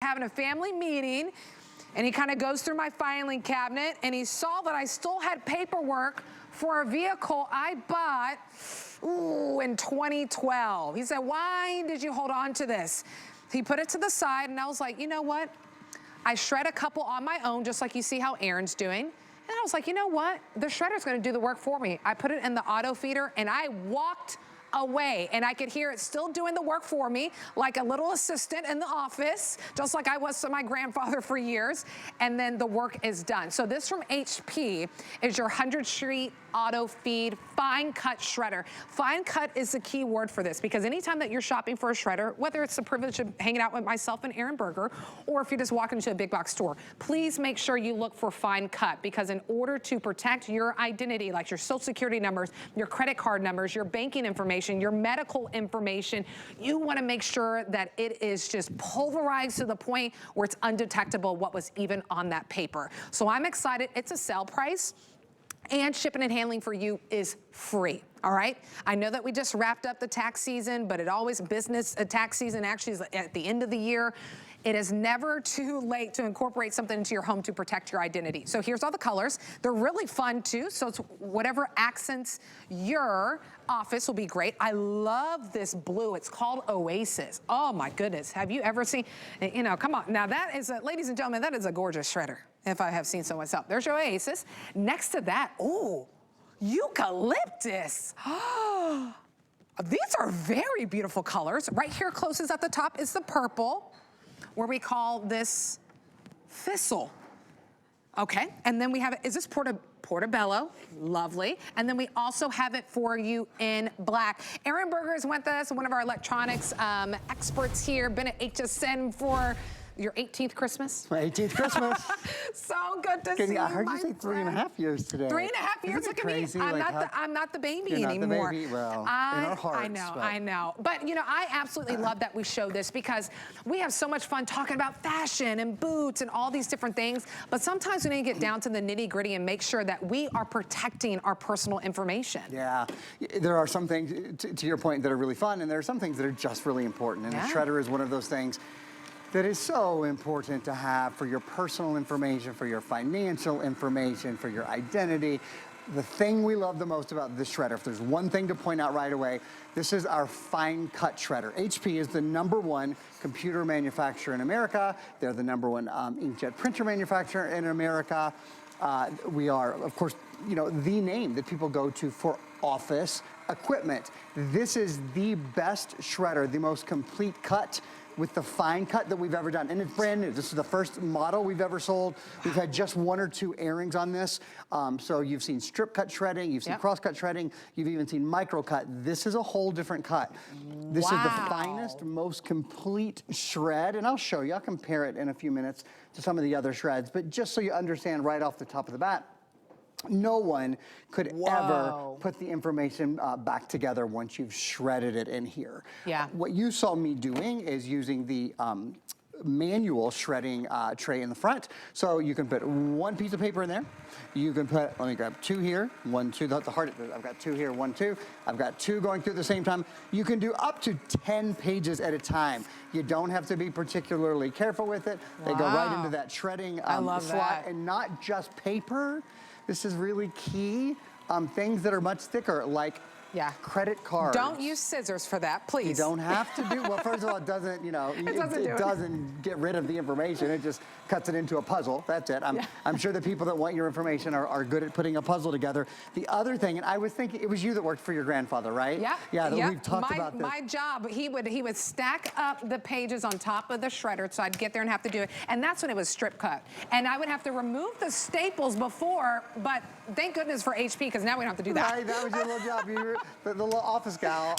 having a family meeting, and he kind of goes through my filing cabinet, and he saw that I still had paperwork for a vehicle I bought, in 2012. He said, why did you hold on to this? He put it to the side, and I was like, you know what? I shred a couple on my own, just like you see how Aaron's doing. And I was like, you know what? The shredder's gonna do the work for me. I put it in the auto feeder, and I walked away, and I could hear it still doing the work for me, like a little assistant in the office, just like I was to my grandfather for years, and then the work is done. So this from HP is your 100-sheet Autofeed Finecut Shredder. Finecut is the key word for this, because anytime that you're shopping for a shredder, whether it's the privilege of hanging out with myself and Aaron Berger, or if you just walk into a big box store, please make sure you look for Finecut, because in order to protect your identity, like your social security numbers, your credit card numbers, your banking information, your medical information, you want to make sure that it is just pulverized to the point where it's undetectable what was even on that paper. So I'm excited. It's a sale price, and shipping and handling for you is free. All right. I know that we just wrapped up the tax season, but it always tax season actually is at the end of the year. It is never too late to incorporate something into your home to protect your identity. So here's all the colors. They're really fun too. So it's whatever accents your office will be great. I love this blue. It's called Oasis. Oh my goodness. Have you ever seen, you know, come on. Now that is, ladies and gentlemen, that is a gorgeous shredder, if I have seen so myself. There's your Oasis. Next to that, oh, eucalyptus. These are very beautiful colors. Right here closest at the top is the purple, where we call this thistle. Okay, and then we have, is this Portobello? Lovely. And then we also have it for you in black. Aaron Berger is with us, one of our electronics experts here, been at HSN for your 18th Christmas? My 18th Christmas. So good to see you, I heard you say 3.5 years today. 3.5 years, look at me. I'm not the baby anymore. You're not the baby, well, in our hearts. I know. But you know, I absolutely love that we show this, because we have so much fun talking about fashion and boots and all these different things. But sometimes we need to get down to the nitty gritty and make sure that we are protecting our personal information. Yeah, there are some things, to your point, that are really fun, and there are some things that are just really important. And the shredder is one of those things that is so important to have for your personal information, for your financial information, for your identity. The thing we love the most about this shredder, if there's one thing to point out right away, this is our Finecut Shredder. HP is the #1 computer manufacturer in America. They're the #1 inkjet printer manufacturer in America. We are, of course, you know, the name that people go to for office equipment. This is the best shredder, the most complete cut with the Finecut that we've ever done. And it's brand new. This is the first model we've ever sold. We've had just 1 or 2 airings on this. So you've seen strip cut shredding, you've seen cross cut shredding, you've even seen micro cut. This is a whole different cut. This is the finest, most complete shred. And I'll show you, I'll compare it in a few minutes to some of the other shreds. But just so you understand right off the top of the bat, no one could ever put the information back together once you've shredded it in here. Yeah. What you saw me doing is using the manual shredding tray in the front. So you can put 1 piece of paper in there. You can put, let me grab 2 here, 1, 2, the heart, I've got 2 here, 1, 2. I've got 2 going through at the same time. You can do up to 10 pages at a time. You don't have to be particularly careful with it. They go right into that shredding slot. And not just paper. This is really key. Things that are much thicker, like credit cards. Don't use scissors for that, please. You don't have to do, well, first of all, it doesn't, you know, it doesn't get rid of the information. It just cuts it into a puzzle. That's it. I'm sure the people that want your information are good at putting a puzzle together. The other thing, and I was thinking, it was you that worked for your grandfather, right? Yeah. Yeah, we've talked about this. My job, he would stack up the pages on top of the shredder, so I'd get there and have to do it. And that's when it was strip cut. And I would have to remove the staples before, but thank goodness for HP, because now we don't have to do that. Right, that was your little job. You were the little office gal,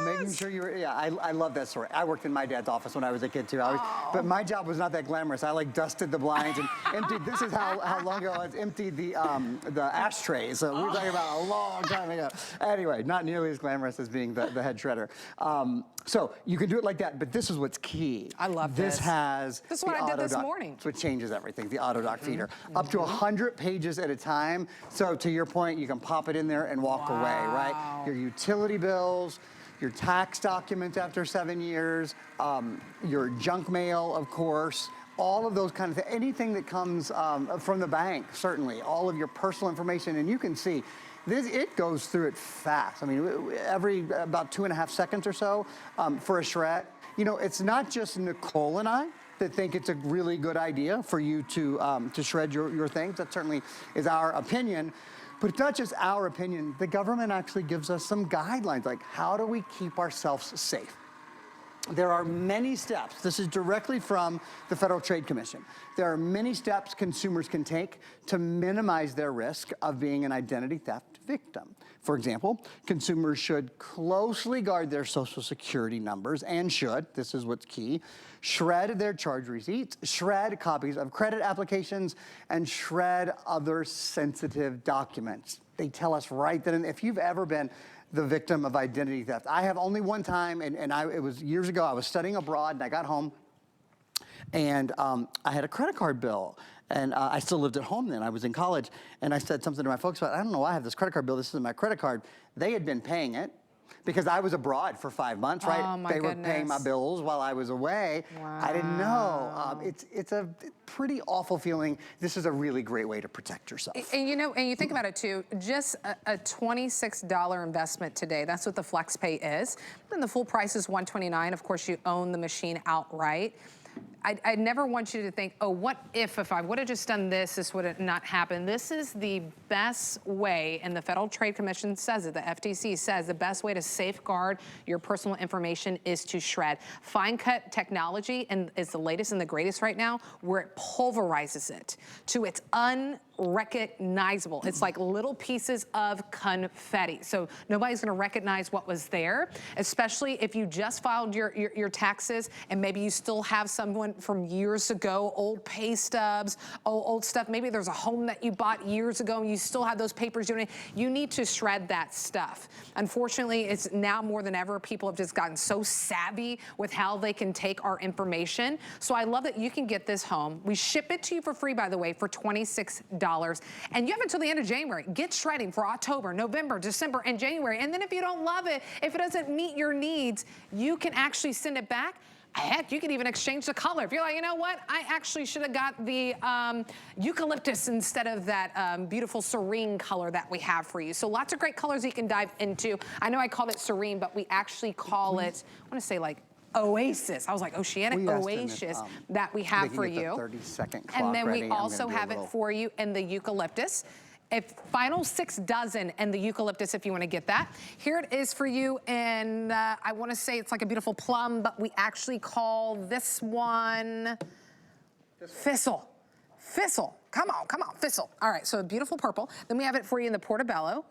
making sure you were, I love that story. I worked in my dad's office when I was a kid too. But my job was not that glamorous. I like dusted the blinds and emptied, this is how long ago I emptied the ashtrays. So we were talking about a long time ago. Anyway, not nearly as glamorous as being the head shredder. So you can do it like that, but this is what's key. I love this. This is what I did this morning. It's what changes everything, the auto dock feeder. Up to 100 pages at a time. So to your point, you can pop it in there and walk away, right? Your utility bills, your tax documents after 7 years, your junk mail, of course, all of those kind of things, anything that comes from the bank, certainly, all of your personal information, and you can see, it goes through it fast. I mean, every about 2.5 seconds or so for a shred. You know, it's not just Nicole and I that think it's a really good idea for you to shred your things. That certainly is our opinion. But it's not just our opinion. The government actually gives us some guidelines, like how do we keep ourselves safe? There are many steps. This is directly from the Federal Trade Commission. There are many steps consumers can take to minimize their risk of being an identity theft victim. For example, consumers should closely guard their Social Security numbers and should, this is what's key, shred their charge receipts, shred copies of credit applications, and shred other sensitive documents. They tell us right then, if you've ever been the victim of identity theft. I have only one time, and it was years ago. I was studying abroad, and I got home, and I had a credit card bill. And I still lived at home then. I was in college, and I said something to my folks about, I don't know why I have this credit card bill. This isn't my credit card. They had been paying it because I was abroad for 5 months, right? Oh, my They were paying my bills while I was away. Wow. I didn't know. It's a pretty awful feeling. This is a really great way to protect yourself. And you know, and you think about it too, just a $26 investment today, that's what the FlexPay is. And the full price is $129. Of course, you own the machine outright. I never want you to think, oh, what if I would have just done this, this would have not happened. This is the best way, and the Federal Trade Commission says it, the FTC says the best way to safeguard your personal information is to shred. Finecut technology is the latest and the greatest right now, where it pulverizes it to its unrecognizable. It's like little pieces of confetti. So nobody's gonna recognize what was there, especially if you just filed your taxes and maybe you still have someone from years ago, old pay stubs, old stuff. Maybe there's a home that you bought years ago and you still have those papers. You need to shred that stuff. Unfortunately, it's now more than ever, people have just gotten so savvy with how they can take our information. So I love that you can get this home. We ship it to you for free, by the way, for $26. And you have until the end of January. Get shredding for October, November, December, and January. And then if you don't love it, if it doesn't meet your needs, you can actually send it back. Heck, you can even exchange the color. If you're like, you know what, I actually should have got the eucalyptus instead of that beautiful serene color that we have for you. So lots of great colors you can dive into. I know I called it serene, but we actually call it, I want to say like Oasis. I was like Oceanic Oasis that we have for you. 30-second clock and then ready. we also have it for you in the eucalyptus. Final 6 dozen and the eucalyptus if you want to get that. Here it is for you, and I want to say it's like a beautiful plum, but we actually call this one Thistle. Thistle. Come on, Thistle. All right, so a beautiful purple. Then we have it for you in the Portobello.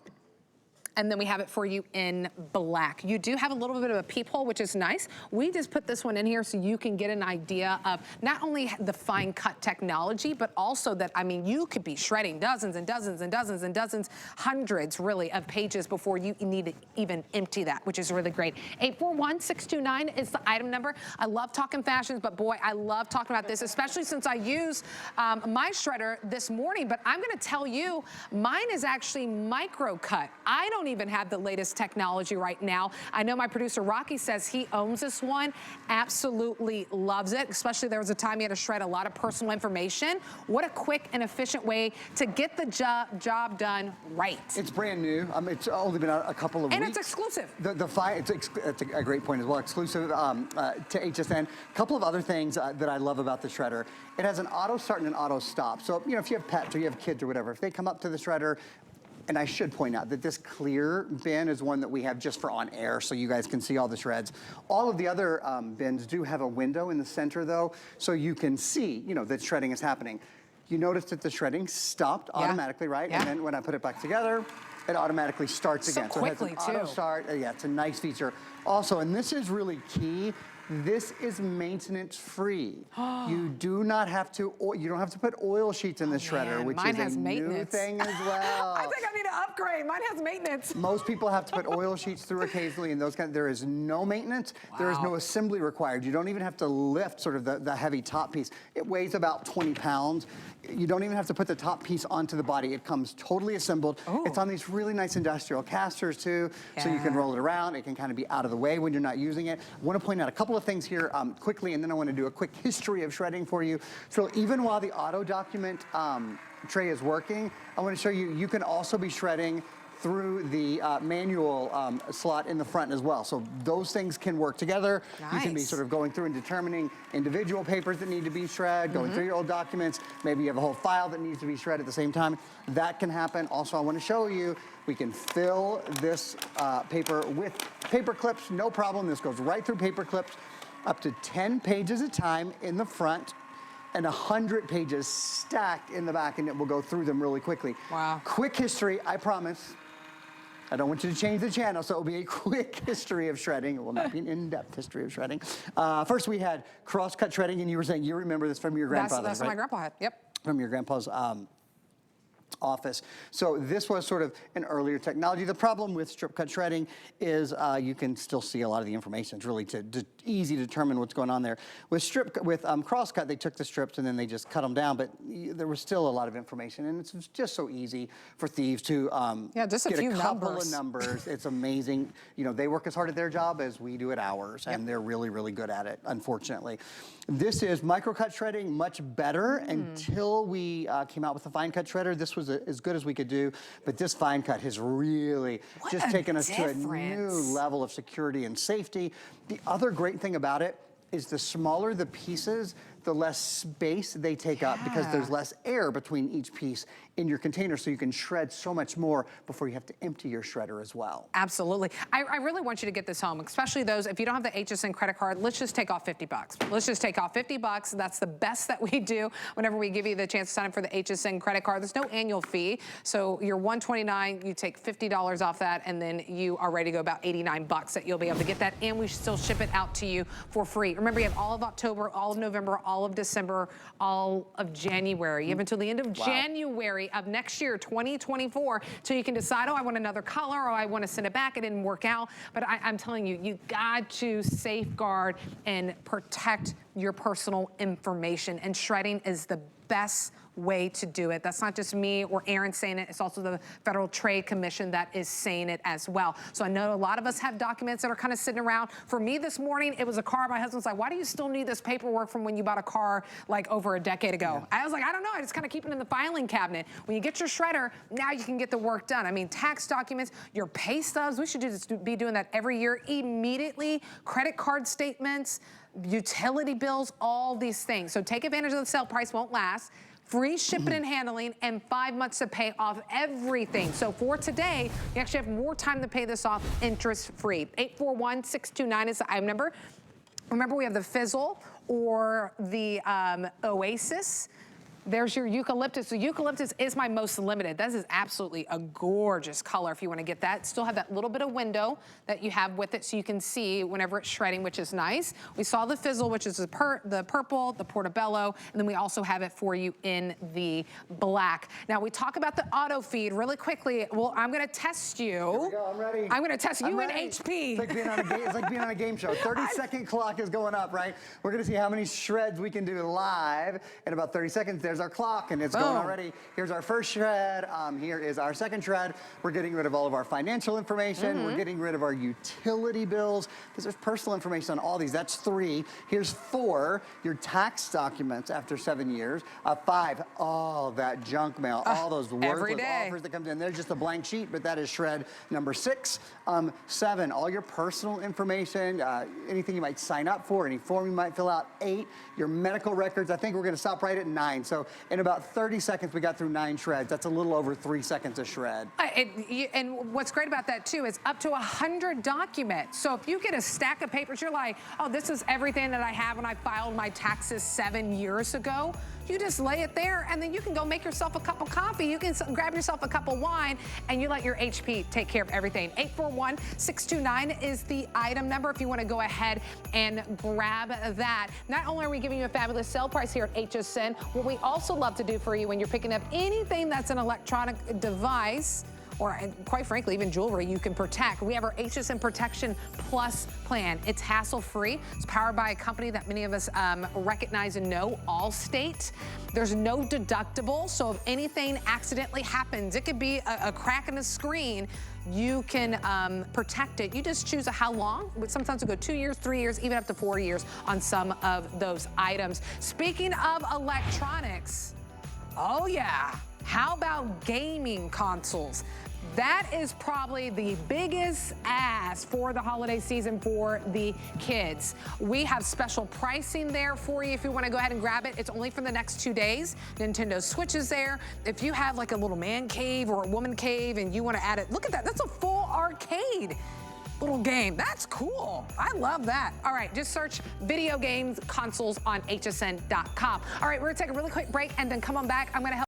And then we have it for you in black. You do have a little bit of a peephole, which is nice. We just put this one in here so you can get an idea of not only the fine cut technology, but also that, I mean, you could be shredding dozens and dozens and dozens and dozens, hundreds really of pages before you need to even empty that, which is really great. 841629 is the item number. I love talking fashions, but boy, I love talking about this, especially since I use my shredder this morning, but I'm gonna tell you, mine is actually micro cut. I don't even have the latest technology right now. I know my producer Rocky says he owns this one, absolutely loves it, especially there was a time he had to shred a lot of personal information. What a quick and efficient way to get the job done right. It's brand new. It's only been a couple of weeks. And it's exclusive. It's a great point as well, exclusive to HSN. A couple of other things that I love about the shredder. It has an auto start and an auto stop. So, you know, if you have pets or you have kids or whatever, if they come up to the shredder, and I should point out that this clear bin is one that we have just for on air so you guys can see all the shreds. All of the other bins do have a window in the center though, so you can see, you know, that shredding is happening. You notice that the shredding stopped automatically, right? Yeah. And then when I put it back together, it automatically starts again. So quickly, it has an auto start. Yeah, it's a nice feature. Also, and this is really key, this is maintenance free. You do not have to, you don't have to put oil sheets in the shredder, which is a new thing as well. I think I need to upgrade. Mine has maintenance. Most people have to put oil sheets through occasionally and those kind of, there is no maintenance. Wow. There is no assembly required. You don't even have to lift sort of the heavy top piece. It weighs about 20 pounds. you don't even have to put the top piece onto the body. It comes totally assembled. Ooh. It's on these really nice industrial casters too, so you can roll it around. It can kind of be out of the way when you're not using it. I want to point out a couple of things here quickly, and then I want to do a quick history of shredding for you. So even while the auto document tray is working, I want to show you, you can also be shredding through the manual slot in the front as well. So those things can work together. Nice. You can be sort of going through and determining individual papers that need to be shredded, going through your old documents. Maybe you have a whole file that needs to be shredded at the same time. That can happen. Also, I want to show you, we can fill this paper with paper clips, no problem. This goes right through paper clips, up to 10 pages at a time in the front, and 100 pages stacked in the back, and it will go through them really quickly. Wow. Quick history, I promise. I don't want you to change the channel, so it will be a quick history of shredding. It will not be an in-depth history of shredding. First, we had cross-cut shredding, and you were saying you remember this from your grandfather, That's right? what my grandpa had, yep. From your grandpa's office. So this was sort of an earlier technology. The problem with strip cut shredding is you can still see a lot of the information. It's really easy to determine what's going on there. With cross cut, they took the strips and then they just cut them down, but there was still a lot of information, and it's just so easy for thieves to just get a couple of numbers. It's amazing. You know, they work as hard at their job as we do at ours, and they're really, really good at it, unfortunately. This is micro-cut shredding, much better until we came out with the fine cut shredder. This was as good as we could do, but this fine cut has really just taken us to a new level of security and safety. The other great thing about it is the smaller the pieces, the less space they take up, because there's less air between each piece in your container, so you can shred so much more before you have to empty your shredder as well. Absolutely. I really want you to get this home, especially those, if you don't have the HSN credit card, let's just take off 50 bucks. Let's just take off 50 bucks. That's the best that we do whenever we give you the chance to sign up for the HSN credit card. There's no annual fee, so you're $129, you take $50 off that, and then you are ready to go about 89 bucks that you'll be able to get that, and we still ship it out to you for free. Remember, you have all of October, all of November, all of December, all of January. You have until the end of January of next year, 2024, so you can decide, oh, I want another color, or I want to send it back. It didn't work out. But I'm telling you, you got to safeguard and protect your personal information, and shredding is the best way to do it. That's not just me or Aaron saying it, it's also the Federal Trade Commission that is saying it as well. So I know a lot of us have documents that are kind of sitting around. For me this morning, it was a car. My husband's like, why do you still need this paperwork from when you bought a car like over a decade ago? I was like, I don't know, I just kind of keep it in the filing cabinet. When you get your shredder, now you can get the work done. I mean, tax documents, your pay stubs, we should be doing that every year immediately. Credit card statements, utility bills, all these things. So take advantage of the sale price, won't last. Free shipping and handling, and 5 months to pay off everything. So for today, you actually have more time to pay this off interest-free. 841-629 is the item number. Remember, we have the Fizzle or the Oasis. There's your eucalyptus. The eucalyptus is my most limited. This is absolutely a gorgeous color if you want to get that. Still have that little bit of window that you have with it so you can see whenever it's shredding, which is nice. We saw the Fizzle, which is the purple, the Portobello, and then we also have it for you in the black. Now, we talk about the auto feed really quickly. Well, I'm going to test you. Here we go, I'm ready. I'm going to test you in HP. It's like being on a game show. 30-second clock is going up, right? We're going to see how many shreds we can do live in about 30 seconds. There's our clock, and it's going already. Here's our first shred. Here is our second shred. We're getting rid of all of our financial information. We're getting rid of our utility bills, because there's personal information on all these. That's 3. Here's 4, your tax documents after 7 years. 5, all that junk mail, all those worthless offers that come in. There's just a blank sheet, but that is shred number 6. 7, all your personal information, anything you might sign up for, any form you might fill out. 8, your medical records. I think we're going to stop right at 9. So in about 30 seconds, we got through 9 shreds. That's a little over 3 seconds a shred. And what's great about that, too, is up to 100 documents. So if you get a stack of papers, you're like, oh, this is everything that I have when I filed my taxes 7 years ago. You just lay it there, and then you can go make yourself a cup of coffee. You can grab yourself a cup of wine, and you let your HP take care of everything. 841-629 is the item number if you want to go ahead and grab that. Not only are we giving you a fabulous sale price here at HSN, what we also love to do for you when you're picking up anything that's an electronic device, or quite frankly, even jewelry you can protect. We have our HSN Protection Plus plan. It's hassle-free. It's powered by a company that many of us recognize and know, Allstate. There's no deductible, so if anything accidentally happens, it could be a crack in the screen, you can protect it. You just choose how long. Sometimes it'll go 2 years, 3 years, even up to 4 years on some of those items. Speaking of electronics, oh yeah, how about gaming consoles? That is probably the biggest ask for the holiday season for the kids. We have special pricing there for you if you want to go ahead and grab it. It's only for the next 2 days. Nintendo Switch is there. If you have like a little man cave or a woman cave and you want to add it, look at that. That's a full arcade little game. That's cool. I love that. All right, just search video games consoles on hsn.com. All right, we're going to take a really quick break and then come on back. I'm going to help